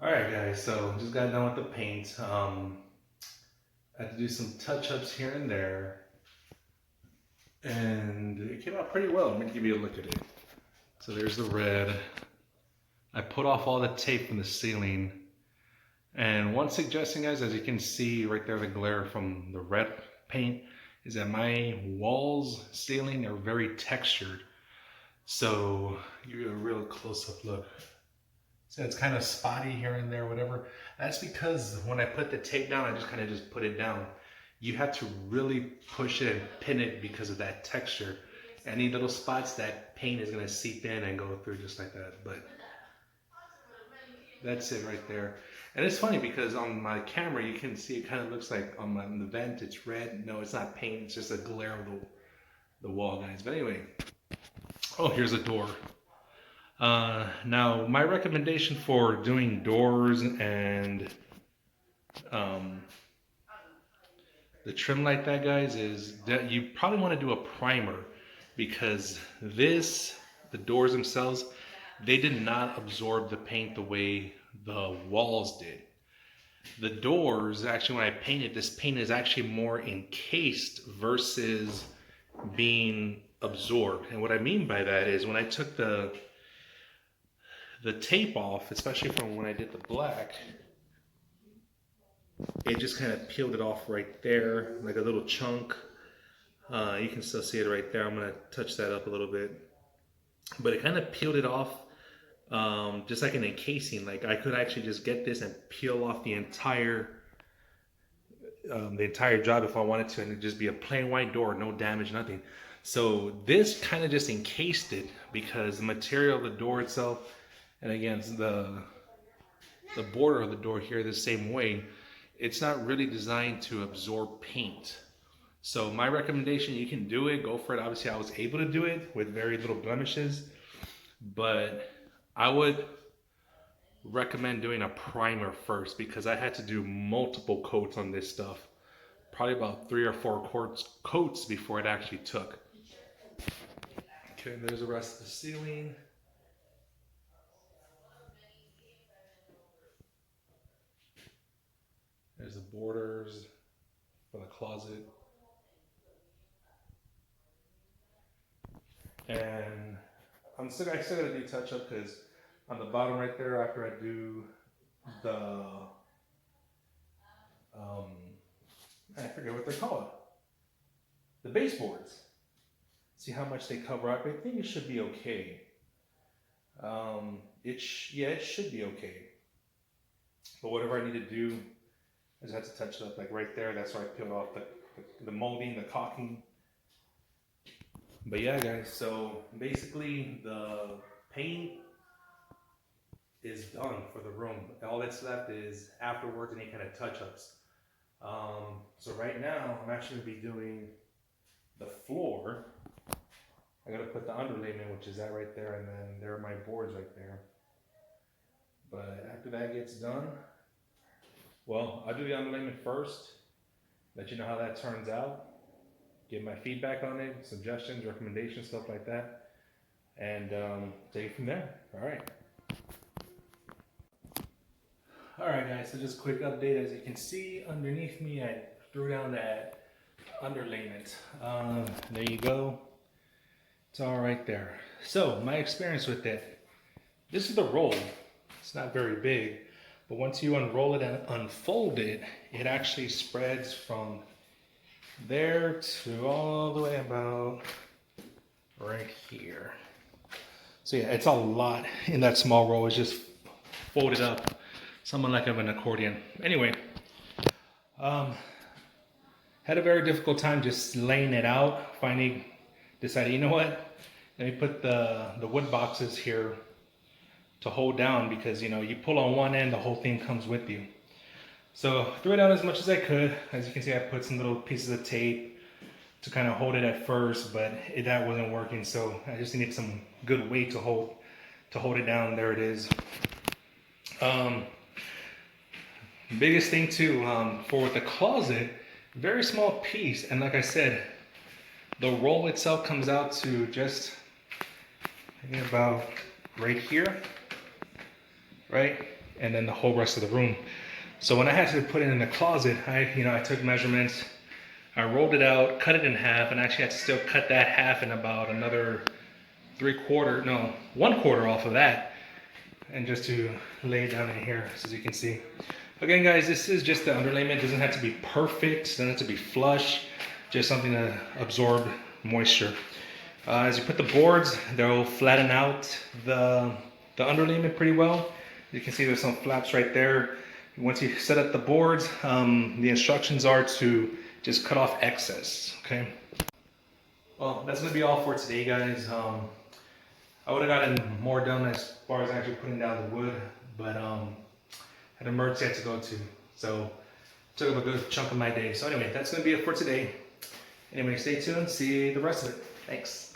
Alright guys, so just got done with the paint. I had to do some touch-ups here and there, and it came out pretty well. Let me give you a look at it. So there's the red. I put off all the tape from the ceiling, and one suggestion, guys, as you can see right there, the glare from the red paint, is that my walls, ceiling are very textured. So give you a real close-up look. So it's kind of spotty here and there, whatever. That's because when I put the tape down, I just kind of just put it down. You have to really push it and pin it because of that texture. Any little spots, that paint is gonna seep in and go through just like that. But that's it right there. And it's funny because on my camera, you can see it kind of looks like on the vent, it's red. No, it's not paint, it's just a glare of the wall, guys. But anyway, oh, here's a door. Now, my recommendation for doing doors and um, the trim like that, guys, is that you probably want to do a primer because the doors themselves, they did not absorb the paint the way the walls did. The doors, actually, when I painted, this paint is actually more encased versus being absorbed. And what I mean by that is when I took the tape off, especially from when I did the black, it just kind of peeled it off right there, like a little chunk. You can still see it right there. I'm gonna touch that up a little bit, but it kind of peeled it off, just like an encasing. Like I could actually just get this and peel off the entire job if I wanted to, and it'd just be a plain white door, no damage, nothing. So this kind of just encased it because the material of the door itself, and again, the border of the door here the same way, it's not really designed to absorb paint. So my recommendation, you can do it, go for it. Obviously I was able to do it with very little blemishes, but I would recommend doing a primer first because I had to do multiple coats on this stuff. Probably about 3 or 4 coats before it actually took. Okay, there's the rest of the ceiling. There's the borders for the closet. And I still gotta do touch up because on the bottom right there, after I do the, I forget what they're called, the baseboards. See how much they cover up. I think it should be okay. Yeah, it should be okay. But whatever I need to do, I just have to touch it up, like right there. That's where I peeled off the molding, the caulking. But yeah, guys, so basically the paint is done for the room. All that's left is afterwards any kind of touch-ups. So right now I'm actually gonna be doing the floor. I gotta put the underlayment, which is that right there, and then there are my boards right there. But after that gets done, well, I'll do the underlayment first, let you know how that turns out, give my feedback on it, suggestions, recommendations, stuff like that, and take it from there. All right. All right, guys, so just a quick update. As you can see underneath me, I threw down that underlayment. There you go. It's all right there. So my experience with it, this is the roll. It's not very big, but once you unroll it and unfold it, it actually spreads from there to all the way about right here. So yeah, it's a lot in that small roll. It's just folded up, something like of an accordion. Anyway, had a very difficult time just laying it out. Finally decided, you know what? Let me put the wood boxes here to hold down because, you know, you pull on one end, the whole thing comes with you. So threw it out as much as I could. As you can see, I put some little pieces of tape to kind of hold it at first, but that wasn't working. So I just needed some good weight to hold it down. There it is. Biggest thing too, for the closet, very small piece. And like I said, the roll itself comes out to just maybe about right here, right? and then the whole rest of the room. So when I had to put it in the closet, I took measurements, I rolled it out, cut it in half, and I actually had to still cut that half in about another 1/4 off of that, and just to lay it down in here, as you can see. Again, guys, this is just the underlayment. It doesn't have to be perfect, it doesn't have to be flush, just something to absorb moisture. As you put the boards, they'll flatten out the underlayment pretty well. You can see there's some flaps right there. Once you set up the boards, the instructions are to just cut off excess, okay? Well, that's gonna be all for today, guys. I would have gotten more done as far as actually putting down the wood, but had an emergency I had to go to, so took up a good chunk of my day. So anyway, that's gonna be it for today. Anyway, stay tuned, see the rest of it. Thanks.